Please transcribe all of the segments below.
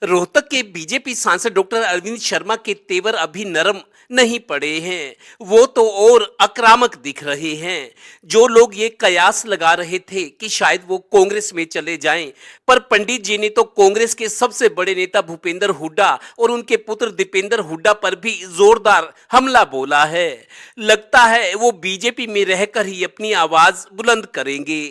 रोहतक के बीजेपी सांसद डॉक्टर अरविंद शर्मा के तेवर अभी नरम नहीं पड़े हैं। वो तो और आक्रामक दिख रहे हैं। जो लोग ये कयास लगा रहे थे कि शायद वो कांग्रेस में चले जाएं, पर पंडित जी ने तो कांग्रेस के सबसे बड़े नेता भूपेंद्र हुड्डा और उनके पुत्र दीपेंद्र हुड्डा पर भी जोरदार हमला बोला है। लगता है वो बीजेपी में रहकर ही अपनी आवाज बुलंद करेंगे।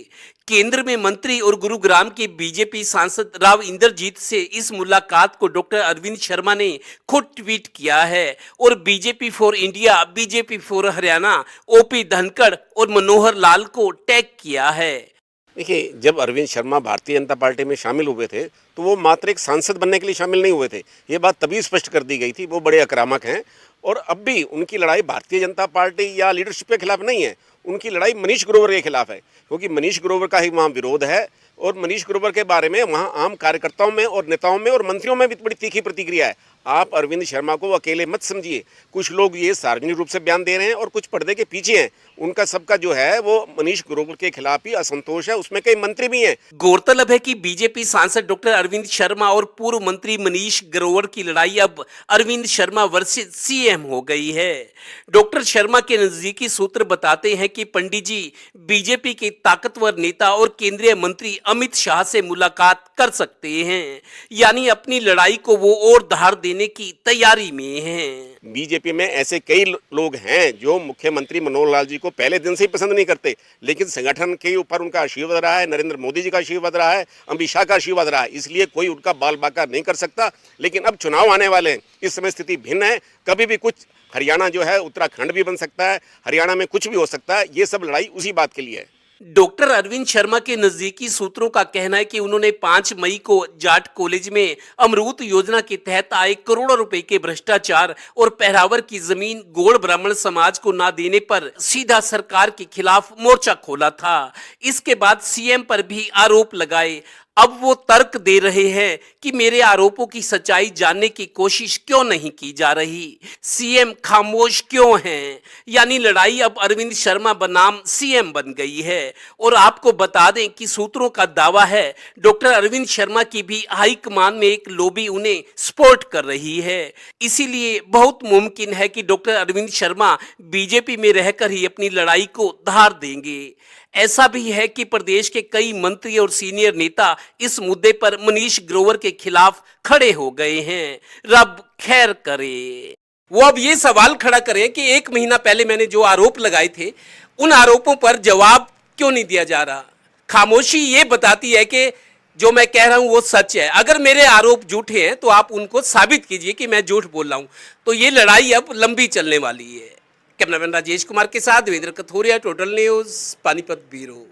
केंद्र में मंत्री और गुरुग्राम के बीजेपी सांसद राव इंद्रजीत से इस मुलाकात को डॉक्टर अरविंद शर्मा ने खुद ट्वीट किया है और BJP for India, BJP for Haryana, OP Dhankhar और मनोहर लाल को टैग किया है। देखिए, जब अरविंद शर्मा भारतीय जनता पार्टी में शामिल हुए थे तो वो मात्र एक सांसद बनने के लिए शामिल नहीं हुए थे। ये बात तभी स्पष्ट कर दी गई थी। वो बड़े आक्रामक हैं और अब भी उनकी लड़ाई भारतीय जनता पार्टी या लीडरशिप के खिलाफ नहीं है। उनकी लड़ाई मनीष ग्रोवर के खिलाफ है, क्योंकि मनीष ग्रोवर का ही वहाँ विरोध है और मनीष ग्रोवर के बारे में वहाँ आम कार्यकर्ताओं में और नेताओं में और मंत्रियों में भी बड़ी तीखी प्रतिक्रिया है। आप अरविंद शर्मा को अकेले मत समझिए। कुछ लोग ये सार्वजनिक रूप से बयान दे रहे हैं और कुछ पर्दे के पीछे हैं। उनका सबका जो है वो मनीष ग्रोवर के खिलाफ ही असंतोष है। उसमें कई मंत्री भी हैं। गौरतलब है कि बीजेपी सांसद डॉक्टर अरविंद शर्मा और पूर्व मंत्री मनीष ग्रोवर की लड़ाई अब अरविंद शर्मा वर्सेस सीएम हो गई है। डॉक्टर शर्मा के नजदीकी सूत्र बताते हैं कि पंडित जी बीजेपी के ताकतवर नेता और केंद्रीय मंत्री अमित शाह से मुलाकात कर सकते हैं, यानी अपनी लड़ाई को वो और धार देने की तैयारी में हैं। बीजेपी में ऐसे कई लोग हैं जो मुख्यमंत्री मनोहर लाल जी को पहले दिन से ही पसंद नहीं करते, लेकिन संगठन के ऊपर उनका आशीर्वाद रहा है, नरेंद्र मोदी जी का आशीर्वाद रहा है, अमित शाह का आशीर्वाद रहा है, इसलिए कोई उनका बाल बाका नहीं कर सकता। लेकिन अब चुनाव आने वाले हैं, इस समय स्थिति भिन्न है। कभी भी कुछ, हरियाणा जो है उत्तराखंड भी बन सकता है, हरियाणा में कुछ भी हो सकता है। ये सब लड़ाई उसी बात के लिए है। डॉक्टर अरविंद शर्मा के नजदीकी सूत्रों का कहना है कि उन्होंने 5 मई को जाट कॉलेज में अमरूत योजना के तहत आए करोड़ों रुपए के भ्रष्टाचार और पहरावर की जमीन गौड़ ब्राह्मण समाज को ना देने पर सीधा सरकार के खिलाफ मोर्चा खोला था। इसके बाद सीएम पर भी आरोप लगाए। अब वो तर्क दे रहे हैं कि मेरे आरोपों की सच्चाई जानने की कोशिश क्यों नहीं की जा रही, सीएम खामोश क्यों हैं। यानी लड़ाई अब अरविंद शर्मा बनाम सीएम बन गई है। और आपको बता दें कि सूत्रों का दावा है डॉक्टर अरविंद शर्मा की भी हाईकमान में एक लॉबी उन्हें सपोर्ट कर रही है। इसीलिए बहुत मुमकिन है कि डॉक्टर अरविंद शर्मा बीजेपी में रहकर ही अपनी लड़ाई को धार देंगे। ऐसा भी है कि प्रदेश के कई मंत्री और सीनियर नेता इस मुद्दे पर मनीष ग्रोवर के खिलाफ खड़े हो गए हैं। रब खैर करे। वो अब ये सवाल खड़ा करें कि 1 महीना पहले मैंने जो आरोप लगाए थे, उन आरोपों पर जवाब क्यों नहीं दिया जा रहा। खामोशी ये बताती है कि जो मैं कह रहा हूं वो सच है। अगर मेरे आरोप झूठे हैं तो आप उनको साबित कीजिए कि मैं झूठ बोल रहा हूं। तो ये लड़ाई अब लंबी चलने वाली है। कैमरामैन राजेश कुमार के साथ Devendra Kathoria, total news, Panipat bureau.